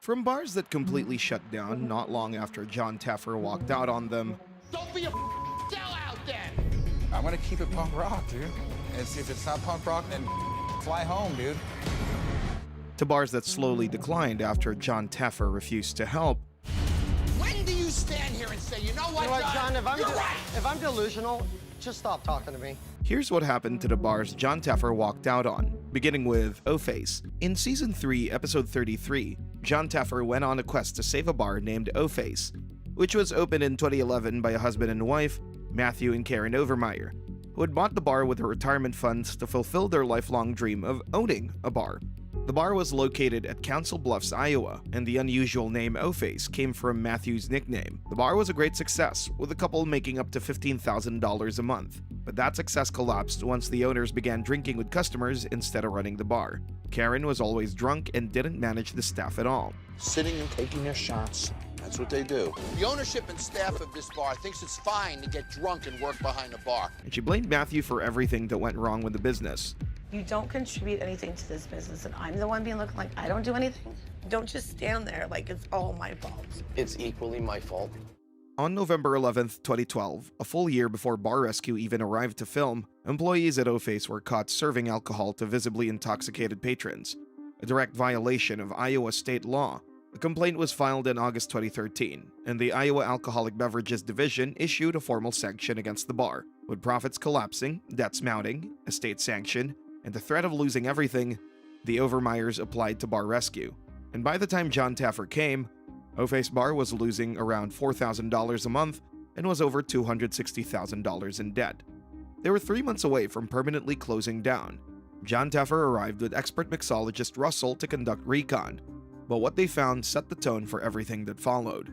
From bars that completely shut down not long after Jon Taffer walked out on them, Don't be a sellout then! I'm gonna keep it punk rock, dude. If it's not punk rock, then fly home, dude. to bars that slowly declined after Jon Taffer refused to help, When do you stand here and say, you know what, John, you're right! if I'm delusional, just stop talking to me. here's what happened to the bars Jon Taffer walked out on, beginning with OFace. In Season 3, Episode 33, Jon Taffer went on a quest to save a bar named OFace, which was opened in 2011 by a husband and wife, Matthew and Karen Overmeyer, who had bought the bar with their retirement funds to fulfill their lifelong dream of owning a bar. The bar was located at Council Bluffs, Iowa, and the unusual name OFace came from Matthew's nickname. The bar was a great success, with the couple making up to $15,000 a month. But that success collapsed once the owners began drinking with customers instead of running the bar. Karen was always drunk and didn't manage the staff at all. Sitting and taking their shots. That's what they do. The ownership and staff of this bar thinks it's fine to get drunk and work behind a bar. And she blamed Matthew for everything that went wrong with the business. You don't contribute anything to this business, and I'm the one being looking like I don't do anything. Don't just stand there like it's all my fault. It's equally my fault. On November 11th, 2012, a full year before Bar Rescue even arrived to film, employees at OFace were caught serving alcohol to visibly intoxicated patrons, a direct violation of Iowa state law. A complaint was filed in August 2013, and the Iowa Alcoholic Beverages Division issued a formal sanction against the bar. With profits collapsing, debts mounting, a state sanction, and the threat of losing everything, the Overmeyers applied to Bar Rescue. And by the time Jon Taffer came, OFace Bar was losing around $4,000 a month and was over $260,000 in debt. They were 3 months away from permanently closing down. Jon Taffer arrived with expert mixologist Russell to conduct recon, but what they found set the tone for everything that followed.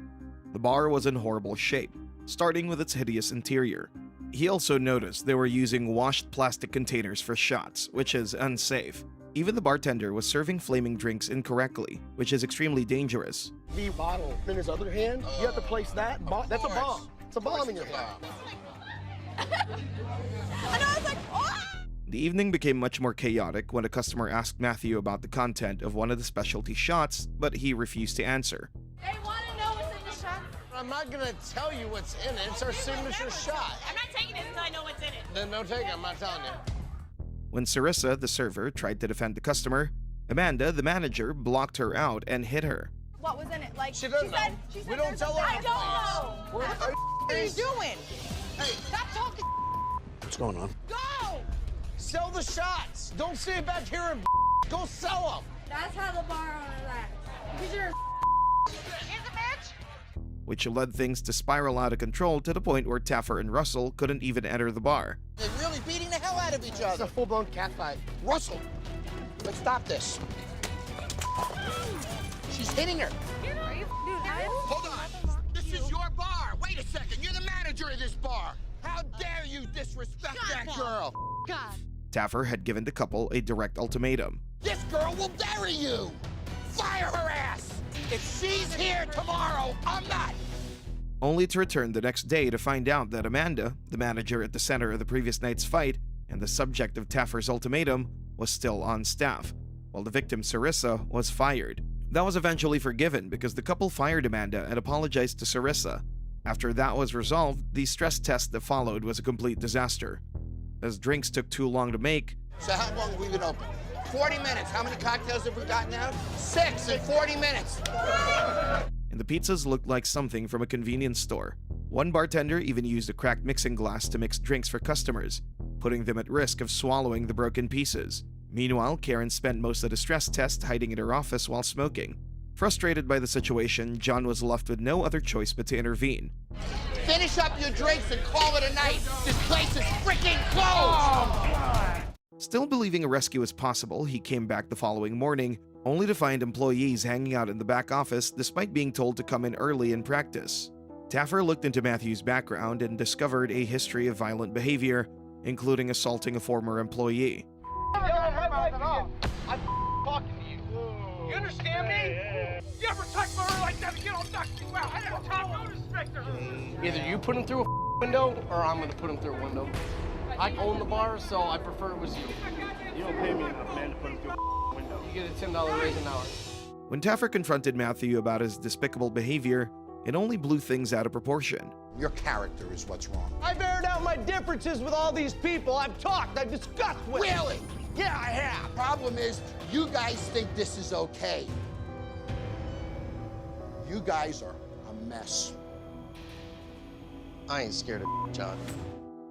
The bar was in horrible shape, starting with its hideous interior. He also noticed they were using washed plastic containers for shots, which is unsafe. Even the bartender was serving flaming drinks incorrectly, which is extremely dangerous. The bottle in his other hand, you have to place that. That's a bomb. It's a bomb in your hand. And I was like, oh! The evening became much more chaotic when a customer asked Matthew about the content of one of the specialty shots, but he refused to answer. They want to know what's in the shot. I'm not gonna tell you what's in it. It's our signature shot. I'm not taking it until I know what's in it. Then don't take it, I'm not telling you. When Sarissa, the server, tried to defend the customer, Amanda, the manager, blocked her out and hit her. What was in it? Like, She doesn't know. She said We don't there's tell a- her. I don't know. What are you doing? Hey, Stop talking. What's going on? Go! sell the shots. Don't sit back here and go sell them. That's how the bar owner acts. Because you're Is a bitch? Which led things to spiral out of control to the point where Taffer and Russell couldn't even enter the bar. They're really beating the hell out of each It's a other. full-blown cat fight. Russell, let's stop this. She's hitting her. Are you Hold on. This is your bar. Wait a second. You're the manager of this bar. How dare you disrespect that girl? God. Taffer had given the couple a direct ultimatum. This girl will bury you. Fire her ass. If she's here tomorrow, I'm not. Only to return the next day to find out that Amanda, the manager at the center of the previous night's fight and the subject of Taffer's ultimatum, was still on staff, while the victim Sarissa was fired. That was eventually forgiven because the couple fired Amanda and apologized to Sarissa. After that was resolved, the stress test that followed was a complete disaster, as drinks took too long to make. So how long have we been open? 40 minutes. How many cocktails have we gotten out? 6 in 40 minutes. And the pizzas looked like something from a convenience store. One bartender even used a cracked mixing glass to mix drinks for customers, putting them at risk of swallowing the broken pieces. Meanwhile, Karen spent most of the stress test hiding in her office while smoking. Frustrated by the situation, John was left with no other choice but to intervene. Finish up your drinks and call it a night. This place is freaking closed. Still believing a rescue was possible, he came back the following morning, only to find employees hanging out in the back office despite being told to come in early and practice. Taffer looked into Matthew's background and discovered a history of violent behavior, including assaulting a former employee. I'm talking to you. You understand me? You ever touch my like that again, I'll knock you out. I got time no respect her. Either you put him through a window or I'm gonna put him through a window. I own the bar, so I prefer it was you. You don't pay me enough, man, to put him through a window. You get a $10 raise an hour. When Taffer confronted Matthew about his despicable behavior, it only blew things out of proportion. Your character is what's wrong. I've aired out my differences with all these people. I've talked, I've discussed with them. Really? Yeah, I have. Problem is, you guys think this is okay. You guys are a mess. I ain't scared of John.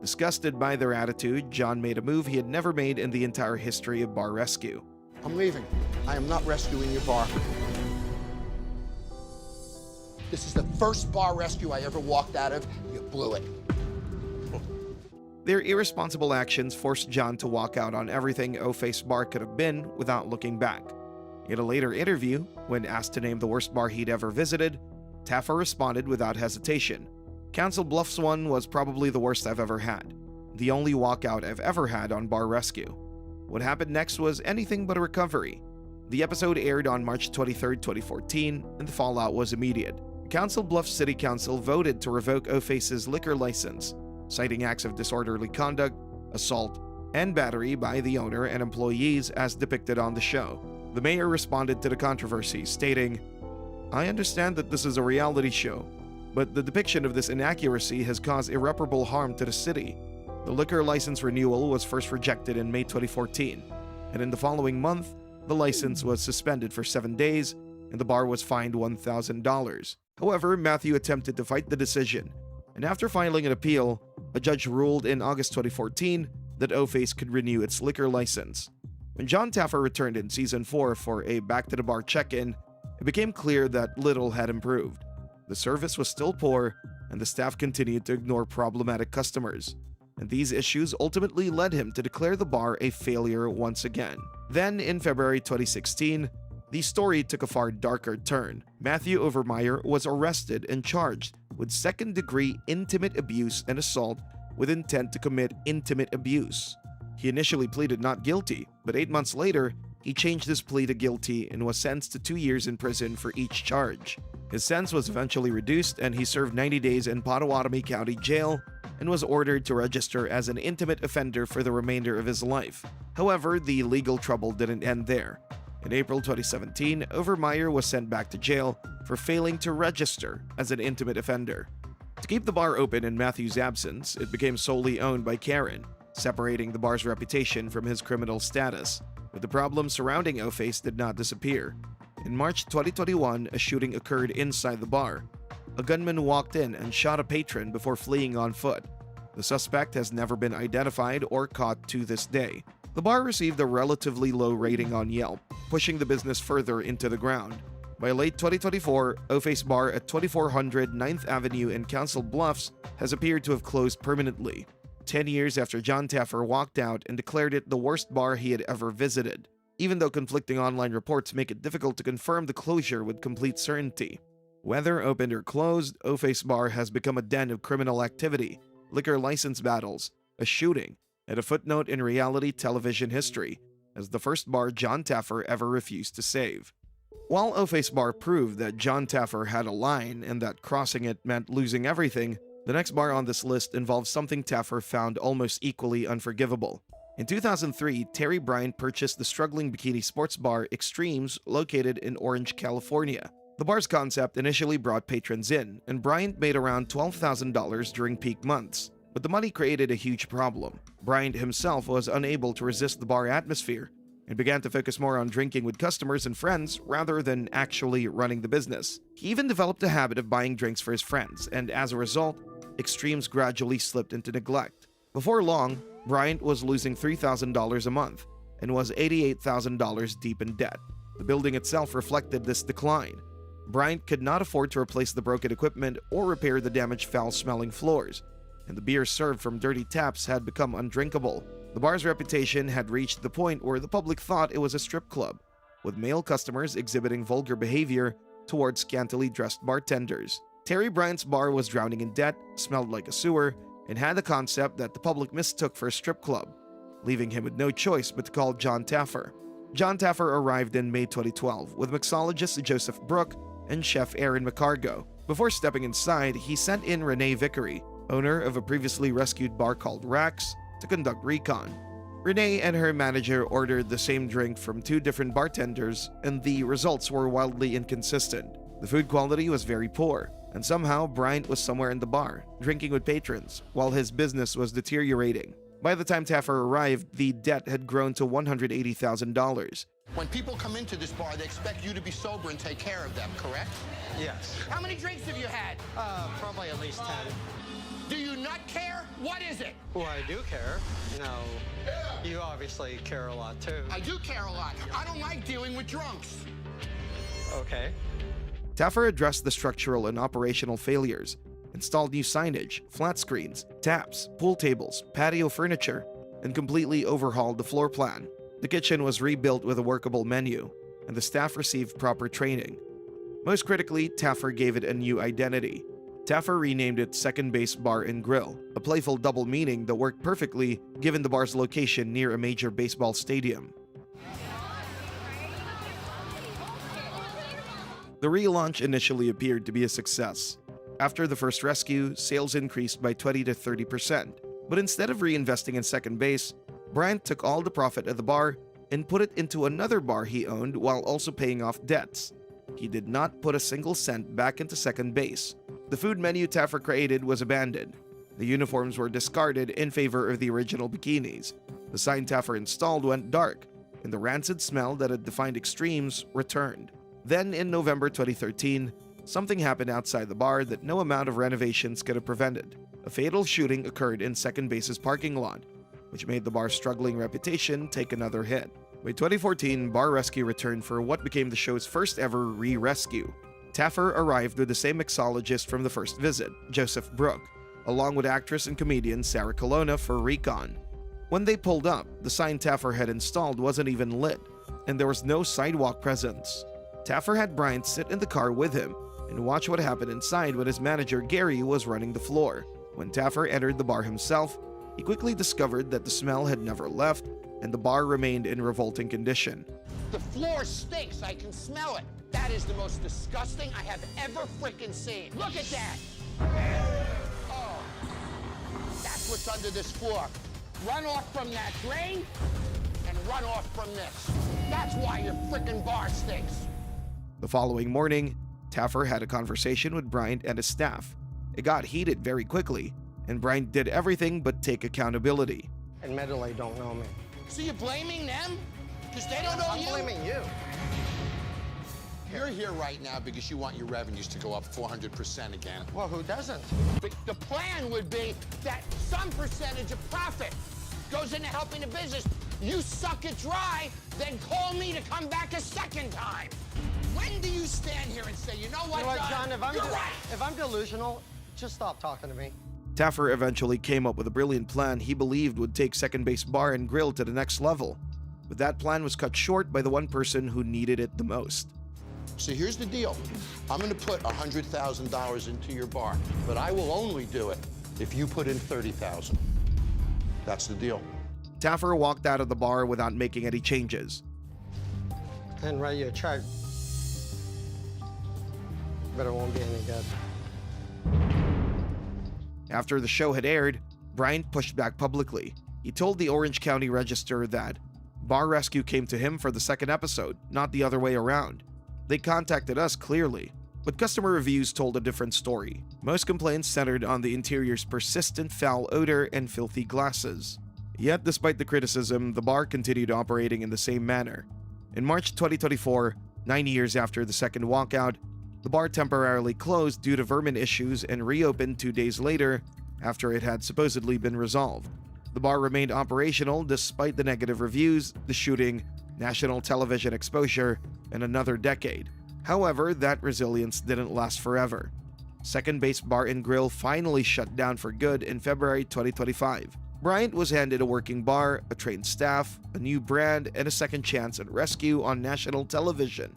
Disgusted by their attitude, John made a move he had never made in the entire history of bar rescue. I'm leaving. I am not rescuing your bar. This is the first bar rescue I ever walked out of. You blew it. Their irresponsible actions forced John to walk out on everything OFace Bar could have been without looking back. In a later interview, when asked to name the worst bar he'd ever visited, Taffer responded without hesitation. Council Bluffs one was probably the worst I've ever had. The only walkout I've ever had on bar rescue. What happened next was anything but a recovery. The episode aired on March 23, 2014, and the fallout was immediate. Council Bluffs City Council voted to revoke OFace's liquor license, citing acts of disorderly conduct, assault, and battery by the owner and employees as depicted on the show. The mayor responded to the controversy, stating, "I understand that this is a reality show, but the depiction of this inaccuracy has caused irreparable harm to the city. The liquor license renewal was first rejected in May 2014, and in the following month, the license was suspended for 7 days, and the bar was fined $1,000. However, Matthew attempted to fight the decision, and after filing an appeal, a judge ruled in August 2014 that OFace could renew its liquor license. When Jon Taffer returned in Season 4 for a back-to-the-bar check-in, it became clear that little had improved. The service was still poor, and the staff continued to ignore problematic customers. And these issues ultimately led him to declare the bar a failure once again. Then, in February 2016, the story took a far darker turn. Matthew Overmeyer was arrested and charged with second-degree intimate abuse and assault with intent to commit intimate abuse. He initially pleaded not guilty, but 8 months later, he changed his plea to guilty and was sentenced to 2 years in prison for each charge. His sentence was eventually reduced, and he served 90 days in Potawatomi County Jail and was ordered to register as an intimate offender for the remainder of his life. However, the legal trouble didn't end there. In April 2017, Overmeyer was sent back to jail for failing to register as an intimate offender. To keep the bar open in Matthew's absence, it became solely owned by Karen, separating the bar's reputation from his criminal status. But the problems surrounding OFace did not disappear. In March 2021, a shooting occurred inside the bar. A gunman walked in and shot a patron before fleeing on foot. The suspect has never been identified or caught to this day. The bar received a relatively low rating on Yelp, pushing the business further into the ground. By late 2024, OFace Bar at 2400 9th Avenue in Council Bluffs has appeared to have closed permanently, 10 years after Jon Taffer walked out and declared it the worst bar he had ever visited, even though conflicting online reports make it difficult to confirm the closure with complete certainty. Whether opened or closed, OFace Bar has become a den of criminal activity, liquor license battles, a shooting, and a footnote in reality television history, as the first bar Jon Taffer ever refused to save. While OFace Bar proved that Jon Taffer had a line and that crossing it meant losing everything, the next bar on this list involves something Taffer found almost equally unforgivable. In 2003, Terry Bryant purchased the struggling bikini sports bar Extremes located in Orange, California. The bar's concept initially brought patrons in, and Bryant made around $12,000 during peak months. But the money created a huge problem. Bryant himself was unable to resist the bar atmosphere and began to focus more on drinking with customers and friends rather than actually running the business. He even developed a habit of buying drinks for his friends, and as a result, Extremes gradually slipped into neglect. Before long, Bryant was losing $3,000 a month and was $88,000 deep in debt. The building itself reflected this decline. Bryant could not afford to replace the broken equipment or repair the damaged foul-smelling floors, and the beer served from dirty taps had become undrinkable. The bar's reputation had reached the point where the public thought it was a strip club, with male customers exhibiting vulgar behavior towards scantily dressed bartenders. Terry Bryant's bar was drowning in debt, smelled like a sewer, and had a concept that the public mistook for a strip club, leaving him with no choice but to call Jon Taffer. Jon Taffer arrived in May 2012 with mixologist Joseph Brooke and chef Aaron McCargo. Before stepping inside, he sent in Renee Vickery, owner of a previously rescued bar called Rax, to conduct recon. Renee and her manager ordered the same drink from two different bartenders, and the results were wildly inconsistent. The food quality was very poor, and somehow Bryant was somewhere in the bar, drinking with patrons, while his business was deteriorating. By the time Taffer arrived, the debt had grown to $180,000. When people come into this bar, they expect you to be sober and take care of them, correct? Yes. How many drinks have you had? Probably at least 10. Do you not care? What is it? Well, I do care. No, you obviously care a lot too. I do care a lot. I don't like dealing with drunks. Okay. Taffer addressed the structural and operational failures, installed new signage, flat screens, taps, pool tables, patio furniture, and completely overhauled the floor plan. The kitchen was rebuilt with a workable menu, and the staff received proper training. Most critically, Taffer gave it a new identity. Taffer renamed it Second Base Bar and Grill, a playful double meaning that worked perfectly given the bar's location near a major baseball stadium. The relaunch initially appeared to be a success. After the first rescue, sales increased by 20 to 30%. But instead of reinvesting in second base, Bryant took all the profit of the bar and put it into another bar he owned while also paying off debts. He did not put a single cent back into second base. The food menu Taffer created was abandoned. The uniforms were discarded in favor of the original bikinis. The sign Taffer installed went dark, and the rancid smell that had defined extremes returned. Then, in November 2013, something happened outside the bar that no amount of renovations could have prevented. A fatal shooting occurred in second base's parking lot, which made the bar's struggling reputation take another hit. By 2014, Bar Rescue returned for what became the show's first ever re-rescue. Taffer arrived with the same mixologist from the first visit, Joseph Brooke, along with actress and comedian Sarah Colonna for recon. When they pulled up, the sign Taffer had installed wasn't even lit, and there was no sidewalk presence. Taffer had Bryant sit in the car with him and watch what happened inside when his manager Gary was running the floor. When Taffer entered the bar himself, he quickly discovered that the smell had never left and the bar remained in revolting condition. The floor stinks. I can smell it. That is the most disgusting I have ever frickin' seen. Look at that. Oh, that's what's under this floor. Run off from that drain and run off from this. That's why your frickin' bar stinks. The following morning, Taffer had a conversation with Bryant and his staff. It got heated very quickly, and Bryant did everything but take accountability. Admittedly, don't know me. So you're blaming them? Because they don't know I'm you? blaming you. You're here right now because you want your revenues to go up 400% again. Well, who doesn't? The plan would be that some percentage of profit goes into helping the business. You suck it dry, then call me to come back a second time. When do you stand here and say, you know what, John, you're right. if I'm delusional, just stop talking to me. Taffer eventually came up with a brilliant plan he believed would take Second Base Bar and Grill to the next level. But that plan was cut short by the one person who needed it the most. So here's the deal. I'm going to put $100,000 into your bar, but I will only do it if you put in $30,000. That's the deal. Taffer walked out of the bar without making any changes. And write you a check. But it won't be any good. After the show had aired, Bryant pushed back publicly. He told the Orange County Register that Bar Rescue came to him for the second episode, not the other way around. They contacted us clearly, but customer reviews told a different story. Most complaints centered on the interior's persistent foul odor and filthy glasses. Yet, despite the criticism, the bar continued operating in the same manner. In March 2024, 9 years after the second walkout, the bar temporarily closed due to vermin issues and reopened 2 days later after it had supposedly been resolved. The bar remained operational despite the negative reviews, the shooting, national television exposure, and another decade. However, that resilience didn't last forever. Second Base Bar and Grill finally shut down for good in February 2025. Bryant was handed a working bar, a trained staff, a new brand, and a second chance at rescue on national television.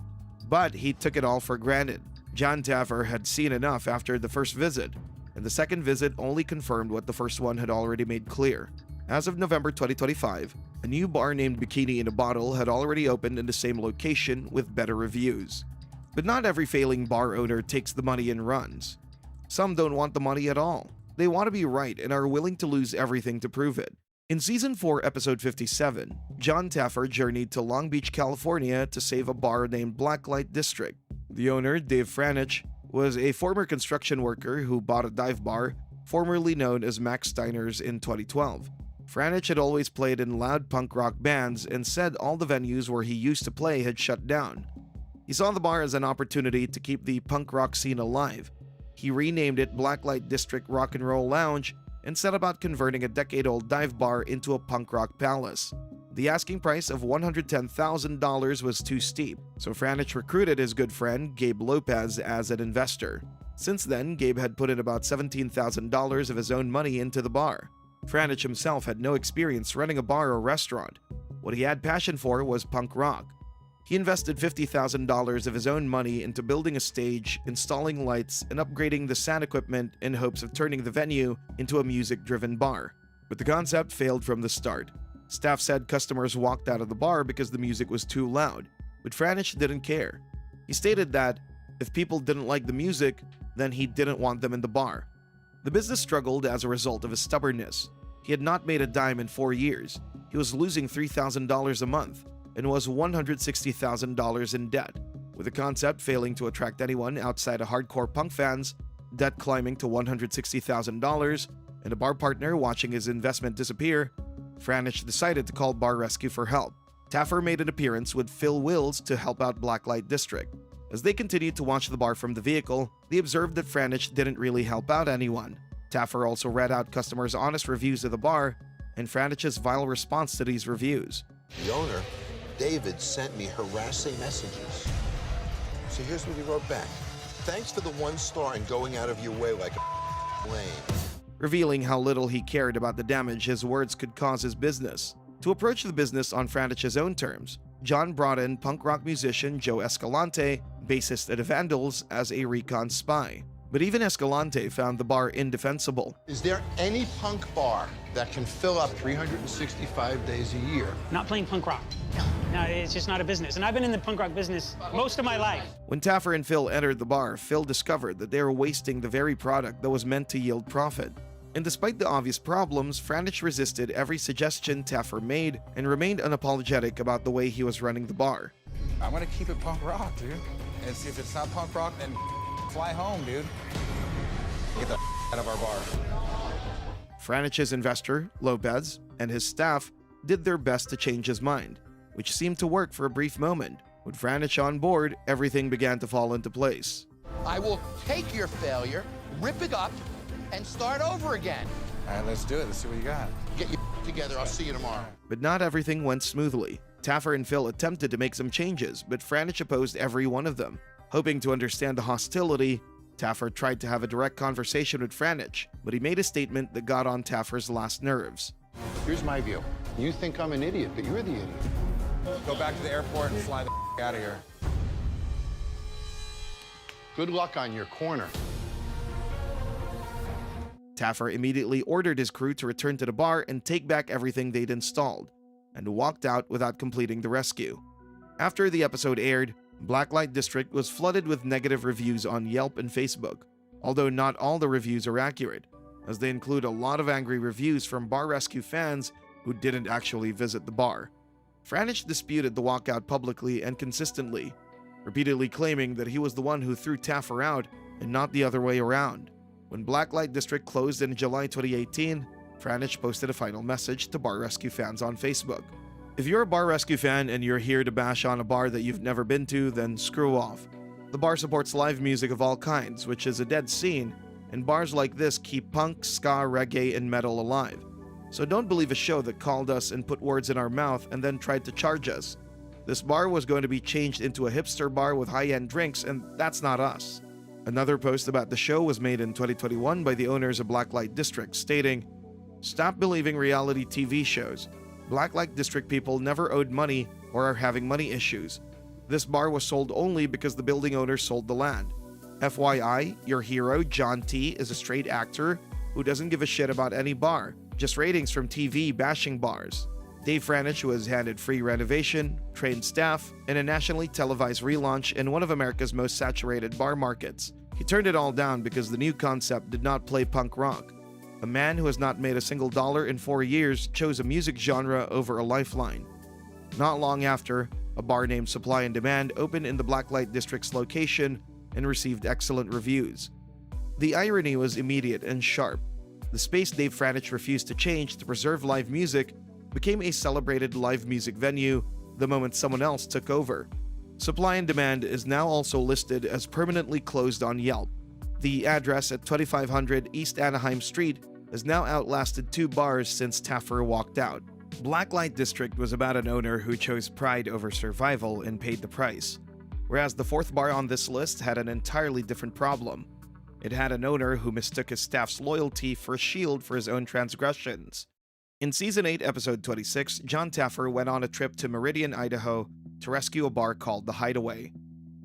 But he took it all for granted. Jon Taffer had seen enough after the first visit, and the second visit only confirmed what the first one had already made clear. As of November 2025, a new bar named Bikini in a Bottle had already opened in the same location with better reviews. But not every failing bar owner takes the money and runs. Some don't want the money at all. They want to be right and are willing to lose everything to prove it. In Season 4, Episode 57, Jon Taffer journeyed to Long Beach, California to save a bar named Blacklight District. The owner, Dave Franich, was a former construction worker who bought a dive bar, formerly known as Max Steiner's, in 2012. Franich had always played in loud punk rock bands and said all the venues where he used to play had shut down. He saw the bar as an opportunity to keep the punk rock scene alive. He renamed it Blacklight District Rock and Roll Lounge and set about converting a decade-old dive bar into a punk rock palace. The asking price of $110,000 was too steep, so Franich recruited his good friend Gabe Lopez as an investor. Since then, Gabe had put in about $17,000 of his own money into the bar. Franich himself had no experience running a bar or restaurant. What he had passion for was punk rock. He invested $50,000 of his own money into building a stage, installing lights, and upgrading the sound equipment in hopes of turning the venue into a music-driven bar. But the concept failed from the start. Staff said customers walked out of the bar because the music was too loud, but Franich didn't care. He stated that if people didn't like the music, then he didn't want them in the bar. The business struggled as a result of his stubbornness. He had not made a dime in 4 years. He was losing $3,000 a month and was $160,000 in debt, with the concept failing to attract anyone outside of hardcore punk fans, debt climbing to $160,000, and a bar partner watching his investment disappear. Franich decided to call Bar Rescue for help. Taffer made an appearance with Phil Wills to help out Blacklight District. As they continued to watch the bar from the vehicle, they observed that Franich didn't really help out anyone. Taffer also read out customers' honest reviews of the bar and Franich's vile response to these reviews. The owner, David, sent me harassing messages. So here's what he wrote back. Thanks for the 1 star and going out of your way like a lame. Revealing how little he cared about the damage his words could cause his business. To approach the business on Franich's own terms, John brought in punk rock musician Joe Escalante, bassist at the Vandals, as a recon spy. But even Escalante found the bar indefensible. Is there any punk bar that can fill up 365 days a year? Not playing punk rock. No, it's just not a business. And I've been in the punk rock business most of my life. When Taffer and Phil entered the bar, Phil discovered that they were wasting the very product that was meant to yield profit. And despite the obvious problems, Franich resisted every suggestion Taffer made and remained unapologetic about the way he was running the bar. I'm gonna keep it punk rock, dude. And see if it's not punk rock, then fly home, dude. Get the out of our bar. Franich's investor, Lopez, and his staff did their best to change his mind, which seemed to work for a brief moment. With Franich on board, everything began to fall into place. I will take your failure, rip it up, and start over again. All right, let's do it. Let's see what you got. Get your together. I'll see you tomorrow. But not everything went smoothly. Taffer and Phil attempted to make some changes, but Franich opposed every one of them. Hoping to understand the hostility, Taffer tried to have a direct conversation with Franich, but he made a statement that got on Taffer's last nerves. Here's my view. You think I'm an idiot, but you're the idiot. Go back to the airport and fly the out of here. Good luck on your corner. Taffer immediately ordered his crew to return to the bar and take back everything they'd installed, and walked out without completing the rescue. After the episode aired, Blacklight District was flooded with negative reviews on Yelp and Facebook, although not all the reviews are accurate, as they include a lot of angry reviews from Bar Rescue fans who didn't actually visit the bar. Franich disputed the walkout publicly and consistently, repeatedly claiming that he was the one who threw Taffer out and not the other way around. When Blacklight District closed in July 2018, Franich posted a final message to Bar Rescue fans on Facebook. If you're a Bar Rescue fan and you're here to bash on a bar that you've never been to, then screw off. The bar supports live music of all kinds, which is a dead scene, and bars like this keep punk, ska, reggae, and metal alive. So don't believe a show that called us and put words in our mouth and then tried to charge us. This bar was going to be changed into a hipster bar with high-end drinks, and that's not us. Another post about the show was made in 2021 by the owners of Blacklight District, stating, "Stop believing reality TV shows. Blacklight District people never owed money or are having money issues. This bar was sold only because the building owner sold the land. FYI, your hero, John T, is a straight actor who doesn't give a shit about any bar, just ratings from TV bashing bars." Dave Franich was handed free renovation, trained staff, and a nationally televised relaunch in one of America's most saturated bar markets. He turned it all down because the new concept did not play punk rock. A man who has not made a single dollar in 4 years chose a music genre over a lifeline. Not long after, a bar named Supply and Demand opened in the Blacklight District's location and received excellent reviews. The irony was immediate and sharp. The space Dave Franich refused to change to preserve live music became a celebrated live music venue the moment someone else took over. Supply and Demand is now also listed as permanently closed on Yelp. The address at 2500 East Anaheim Street has now outlasted 2 bars since Taffer walked out. Blacklight District was about an owner who chose pride over survival and paid the price, whereas the 4th bar on this list had an entirely different problem. It had an owner who mistook his staff's loyalty for a shield for his own transgressions. In Season 8, Episode 26, Jon Taffer went on a trip to Meridian, Idaho to rescue a bar called the Hideaway.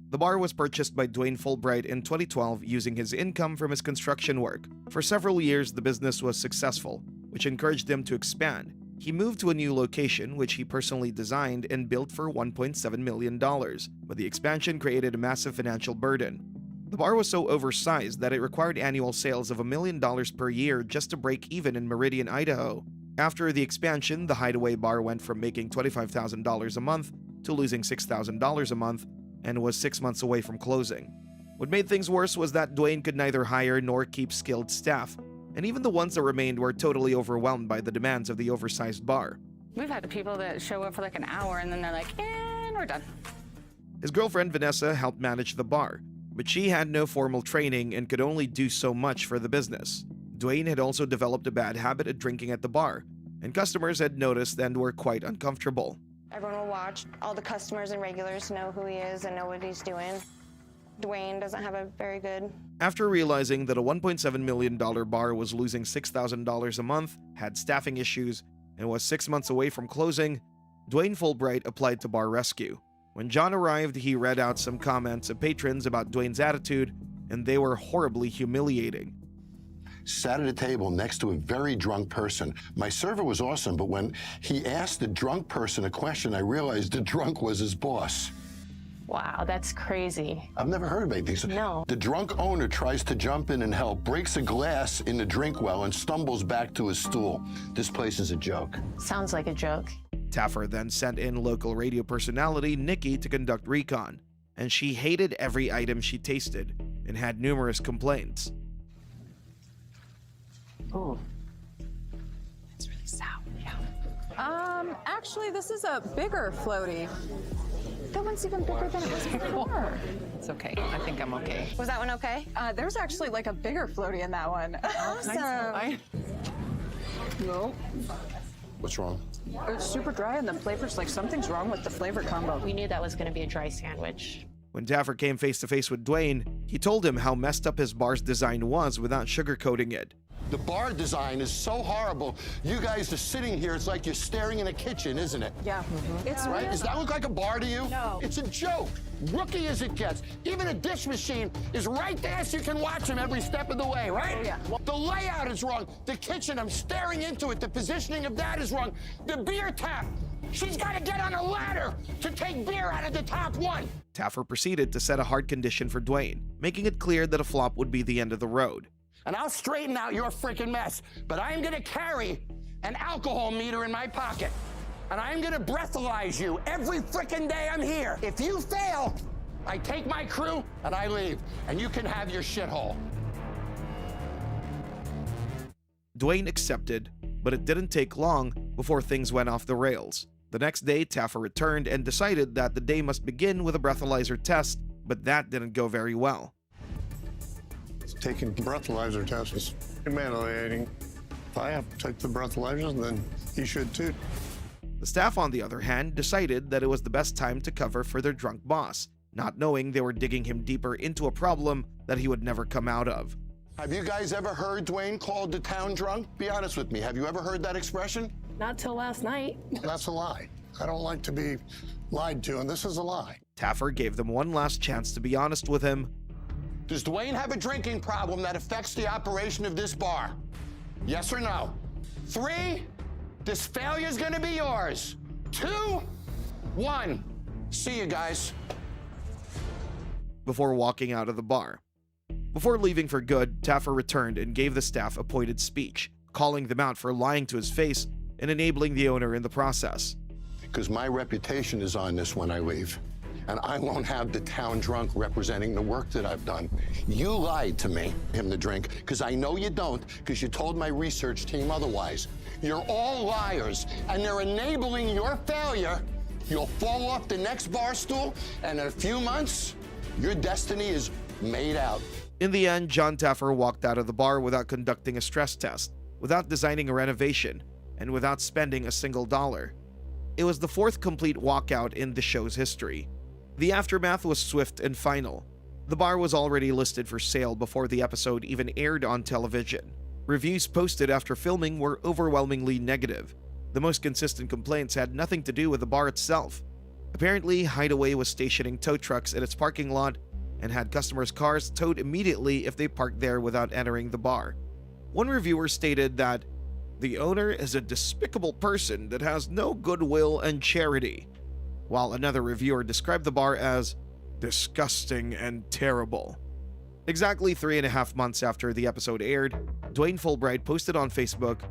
The bar was purchased by Dwayne Fulbright in 2012 using his income from his construction work. For several years, the business was successful, which encouraged him to expand. He moved to a new location, which he personally designed and built for $1.7 million, but the expansion created a massive financial burden. The bar was so oversized that it required annual sales of $1 million per year just to break even in Meridian, Idaho. After the expansion, the Hideaway bar went from making $25,000 a month to losing $6,000 a month and was 6 months away from closing. What made things worse was that Dwayne could neither hire nor keep skilled staff, and even the ones that remained were totally overwhelmed by the demands of the oversized bar. We've had people that show up for like an hour and then they're like, and we're done. His girlfriend Vanessa helped manage the bar, but she had no formal training and could only do so much for the business. Dwayne had also developed a bad habit of drinking at the bar, and customers had noticed and were quite uncomfortable. Everyone will watch. All the customers and regulars know who he is and know what he's doing. Dwayne doesn't have a very good... After realizing that a $1.7 million bar was losing $6,000 a month, had staffing issues, and was 6 months away from closing, Dwayne Fulbright applied to bar rescue. When John arrived, he read out some comments of patrons about Dwayne's attitude, and they were horribly humiliating. Sat at a table next to a very drunk person. My server was awesome, but when he asked the drunk person a question, I realized the drunk was his boss. Wow, that's crazy. I've never heard of anything. So No. The drunk owner tries to jump in and help, breaks a glass in the drink well, and stumbles back to his stool. This place is a joke. Sounds like a joke. Taffer then sent in local radio personality Nikki to conduct recon, and she hated every item she tasted and had numerous complaints. Oh, it's really sour. Yeah. Actually, this is a bigger floaty. That one's even bigger than it was before. It's okay. I think I'm okay. Was that one okay? There's actually like a bigger floaty in that one. Awesome. No. What's wrong? It's super dry and the flavor's like something's wrong with the flavor combo. We knew that was going to be a dry sandwich. When Taffer came face to face with Dwayne, he told him how messed up his bar's design was without sugarcoating it. The bar design is so horrible. You guys are sitting here, it's like you're staring in a kitchen, isn't it? Yeah. It's Right? Does that look like a bar to you? No. It's a joke. Rookie as it gets. Even a dish machine is right there so you can watch him every step of the way, right? Yeah. The layout is wrong. The kitchen, I'm staring into it. The positioning of that is wrong. The beer tap. She's got to get on a ladder to take beer out of the top one. Taffer proceeded to set a hard condition for Dwayne, making it clear that a flop would be the end of the road. And I'll straighten out your freaking mess, but I'm gonna carry an alcohol meter in my pocket. And I'm gonna breathalyze you every freaking day I'm here. If you fail, I take my crew and I leave, and you can have your shithole. Dwayne accepted, but it didn't take long before things went off the rails. The next day, Taffer returned and decided that the day must begin with a breathalyzer test, but that didn't go very well. Taking breathalyzer tests is humiliating. If I have to take the breathalyzers, then he should too. The staff, on the other hand, decided that it was the best time to cover for their drunk boss, not knowing they were digging him deeper into a problem that he would never come out of. Have you guys ever heard Dwayne called the town drunk? Be honest with me. Have you ever heard that expression? Not till last night. That's a lie. I don't like to be lied to, and this is a lie. Taffer gave them one last chance to be honest with him. Does Dwayne have a drinking problem that affects the operation of this bar? Yes or no? 3, this failure's gonna be yours. 2, 1. See you guys. Before walking out of the bar. Before leaving for good, Taffer returned and gave the staff a pointed speech, calling them out for lying to his face and enabling the owner in the process. Because my reputation is on this when I leave. And I won't have the town drunk representing the work that I've done. You lied to me, him to drink, because I know you don't, because you told my research team otherwise. You're all liars, and they're enabling your failure. You'll fall off the next bar stool, and in a few months, your destiny is made out. In the end, Jon Taffer walked out of the bar without conducting a stress test, without designing a renovation, and without spending a single dollar. It was the fourth complete walkout in the show's history. The aftermath was swift and final. The bar was already listed for sale before the episode even aired on television. Reviews posted after filming were overwhelmingly negative. The most consistent complaints had nothing to do with the bar itself. Apparently, Hideaway was stationing tow trucks in its parking lot and had customers' cars towed immediately if they parked there without entering the bar. One reviewer stated that the owner is a despicable person that has no goodwill and charity, while another reviewer described the bar as disgusting and terrible. Exactly 3.5 months after the episode aired, Dwayne Fulbright posted on Facebook,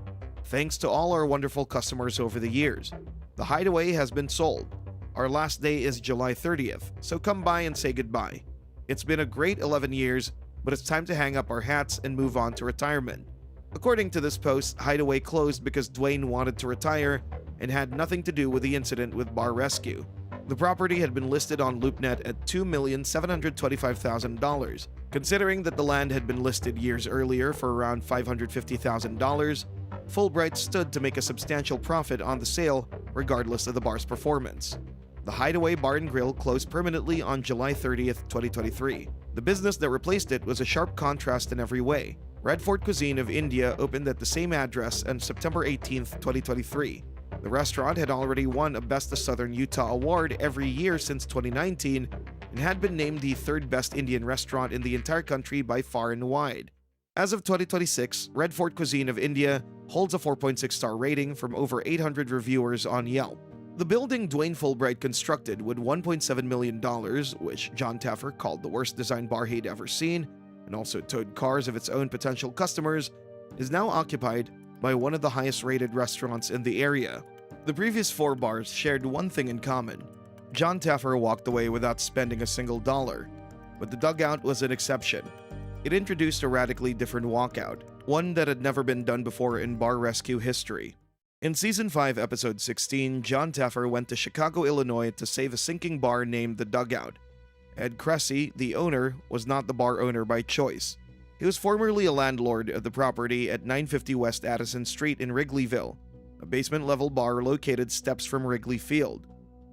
"Thanks to all our wonderful customers over the years. The Hideaway has been sold. Our last day is July 30th, so come by and say goodbye. It's been a great 11 years, but it's time to hang up our hats and move on to retirement." According to this post, Hideaway closed because Dwayne wanted to retire and had nothing to do with the incident with Bar Rescue. The property had been listed on LoopNet at $2,725,000. Considering that the land had been listed years earlier for around $550,000, Fulbright stood to make a substantial profit on the sale regardless of the bar's performance. The Hideaway Bar and Grill closed permanently on July 30th, 2023. The business that replaced it was a sharp contrast in every way. Red Fort Cuisine of India opened at the same address on September 18th, 2023. The restaurant had already won a Best of Southern Utah award every year since 2019 and had been named the third best Indian restaurant in the entire country by far and wide. As of 2026, Red Fort Cuisine of India holds a 4.6-star rating from over 800 reviewers on Yelp. The building Dwayne Fulbright constructed with $1.7 million, which Jon Taffer called the worst designed bar he'd ever seen, and also towed cars of its own potential customers, is now occupied by one of the highest-rated restaurants in the area. The previous 4 bars shared one thing in common. Jon Taffer walked away without spending a single dollar, but the Dugout was an exception. It introduced a radically different walkout, one that had never been done before in bar rescue history. In Season 5, Episode 16, Jon Taffer went to Chicago, Illinois to save a sinking bar named the Dugout. Ed Cressy, the owner, was not the bar owner by choice. He was formerly a landlord of the property at 950 West Addison Street in Wrigleyville, a basement-level bar located steps from Wrigley Field.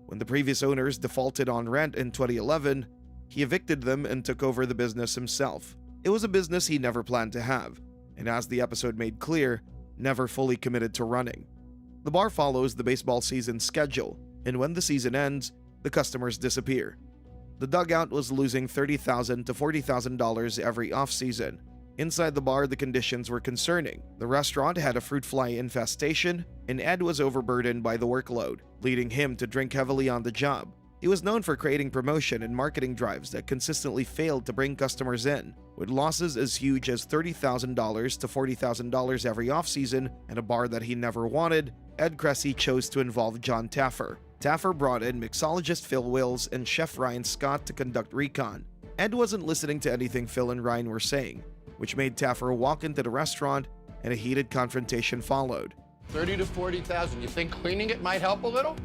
When the previous owners defaulted on rent in 2011, he evicted them and took over the business himself. It was a business he never planned to have, and as the episode made clear, never fully committed to running. The bar follows the baseball season schedule, and when the season ends, the customers disappear. The Dugout was losing $30,000 to $40,000 every off-season. Inside the bar, the conditions were concerning. The restaurant had a fruit fly infestation, and Ed was overburdened by the workload, leading him to drink heavily on the job. He was known for creating promotion and marketing drives that consistently failed to bring customers in, with losses as huge as $30,000 to $40,000 every off-season and a bar that he never wanted. Ed Cressy chose to involve Jon Taffer. Taffer brought in mixologist Phil Wills and chef Ryan Scott to conduct recon. Ed wasn't listening to anything Phil and Ryan were saying, which made Taffer walk into the restaurant, and a heated confrontation followed. 30 to 40,000. You think cleaning it might help a little?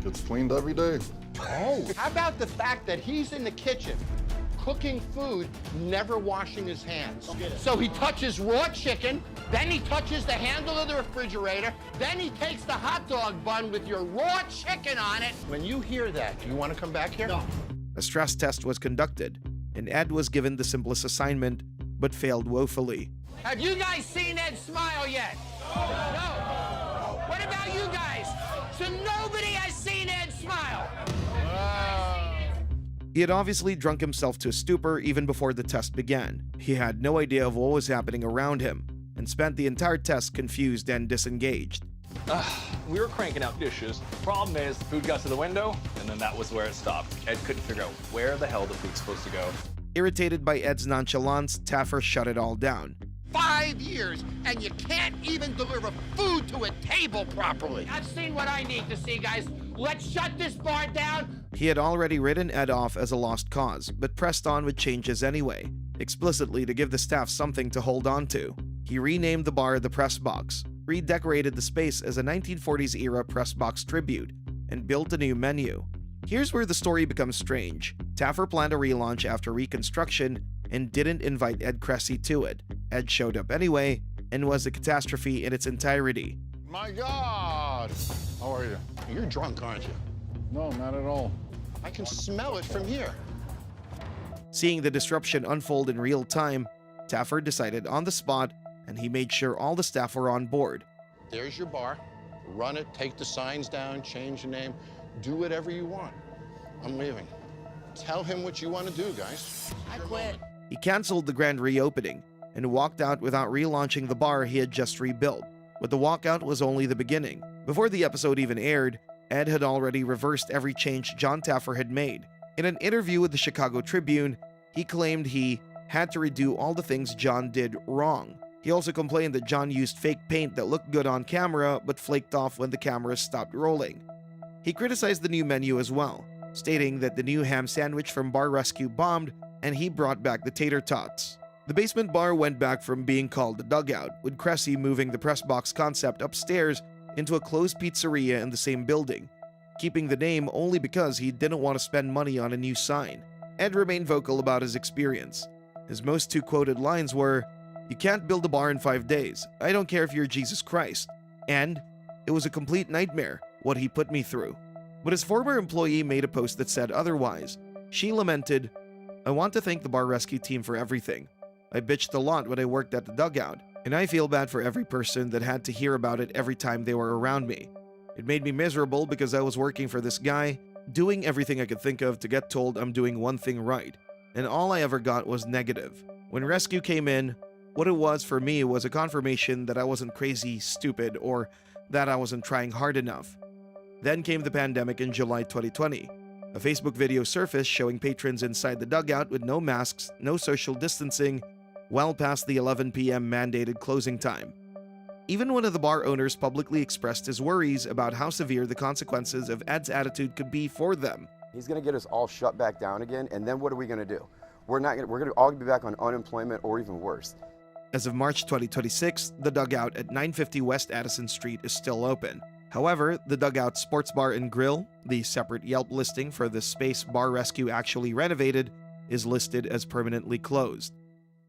Gets cleaned every day. Oh. How about the fact that he's in the kitchen cooking food, never washing his hands? So he touches raw chicken, then he touches the handle of the refrigerator, then he takes the hot dog bun with your raw chicken on it. When you hear that, do you want to come back here? No. A stress test was conducted, and Ed was given the simplest assignment, but failed woefully. Have you guys seen Ed smile yet? No. What about you guys? So nobody has seen Ed smile. He had obviously drunk himself to a stupor even before the test began. He had no idea of what was happening around him, and spent the entire test confused and disengaged. We were cranking out dishes. Problem is, the food got to the window, and then that was where it stopped. Ed couldn't figure out where the hell the food's supposed to go. Irritated by Ed's nonchalance, Taffer shut it all down. 5 years, and you can't even deliver food to a table properly. I've seen what I need to see, guys. Let's shut this bar down. He had already written Ed off as a lost cause, but pressed on with changes anyway, explicitly to give the staff something to hold on to. He renamed the bar the Press Box, redecorated the space as a 1940s-era press box tribute, and built a new menu. Here's where the story becomes strange. Taffer planned a relaunch after reconstruction and didn't invite Ed Cressy to it. Ed showed up anyway and was a catastrophe in its entirety. My God! How are you? You're drunk, aren't you? No, not at all. I can smell it from here. Seeing the disruption unfold in real time, Taffer decided on the spot, and he made sure all the staff were on board. There's your bar. Run it, take the signs down, change the name, do whatever you want. I'm leaving. Tell him what you want to do, guys. I quit. He canceled the grand reopening and walked out without relaunching the bar he had just rebuilt. But the walkout was only the beginning. Before the episode even aired, Ed had already reversed every change Jon Taffer had made. In an interview with the Chicago Tribune, he claimed he had to redo all the things Jon did wrong. He also complained that Jon used fake paint that looked good on camera but flaked off when the cameras stopped rolling. He criticized the new menu as well, stating that the new ham sandwich from Bar Rescue bombed and he brought back the tater tots. The basement bar went back from being called the Dugout, with Cressy moving the press box concept upstairs into a closed pizzeria in the same building, keeping the name only because he didn't want to spend money on a new sign. Ed remained vocal about his experience. His most two quoted lines were, "You can't build a bar in 5 days. I don't care if you're Jesus Christ." And, "It was a complete nightmare, what he put me through." But his former employee made a post that said otherwise. She lamented, "I want to thank the Bar Rescue team for everything. I bitched a lot when I worked at the Dugout, and I feel bad for every person that had to hear about it every time they were around me. It made me miserable because I was working for this guy, doing everything I could think of to get told I'm doing one thing right, and all I ever got was negative. When Rescue came in, what it was for me was a confirmation that I wasn't crazy, stupid, or that I wasn't trying hard enough." Then came the pandemic in July 2020. A Facebook video surfaced showing patrons inside the Dugout with no masks, no social distancing, well past the 11 p.m. mandated closing time. Even one of the bar owners publicly expressed his worries about how severe the consequences of Ed's attitude could be for them. He's going to get us all shut back down again, and then what are we going to do? We're going to all be back on unemployment or even worse. As of March 2026, the Dugout at 950 West Addison Street is still open. However, the Dugout Sports Bar and Grill, the separate Yelp listing for the space Bar Rescue actually renovated, is listed as permanently closed.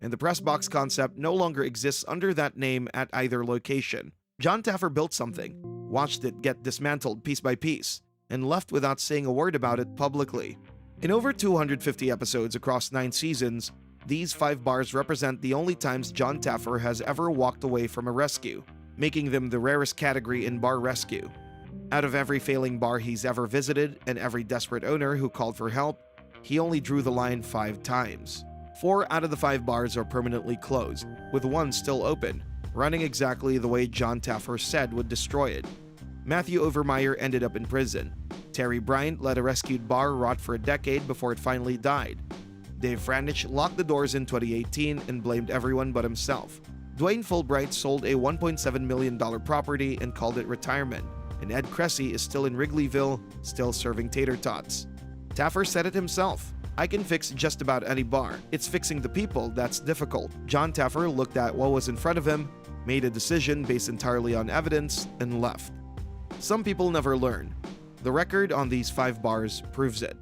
And the press box concept no longer exists under that name at either location. Jon Taffer built something, watched it get dismantled piece by piece, and left without saying a word about it publicly. In over 250 episodes across 9 seasons, these 5 bars represent the only times Jon Taffer has ever walked away from a rescue, making them the rarest category in bar rescue. Out of every failing bar he's ever visited and every desperate owner who called for help, he only drew the line 5 times. 4 out of the 5 bars are permanently closed, with 1 still open, running exactly the way Jon Taffer said would destroy it. Matthew Overmeyer ended up in prison. Terry Bryant let a rescued bar rot for a decade before it finally died. Dave Franich locked the doors in 2018 and blamed everyone but himself. Dwayne Fulbright sold a $1.7 million property and called it retirement, and Ed Cressy is still in Wrigleyville, still serving tater tots. Taffer said it himself, "I can fix just about any bar. It's fixing the people that's difficult." Jon Taffer looked at what was in front of him, made a decision based entirely on evidence, and left. Some people never learn. The record on these 5 bars proves it.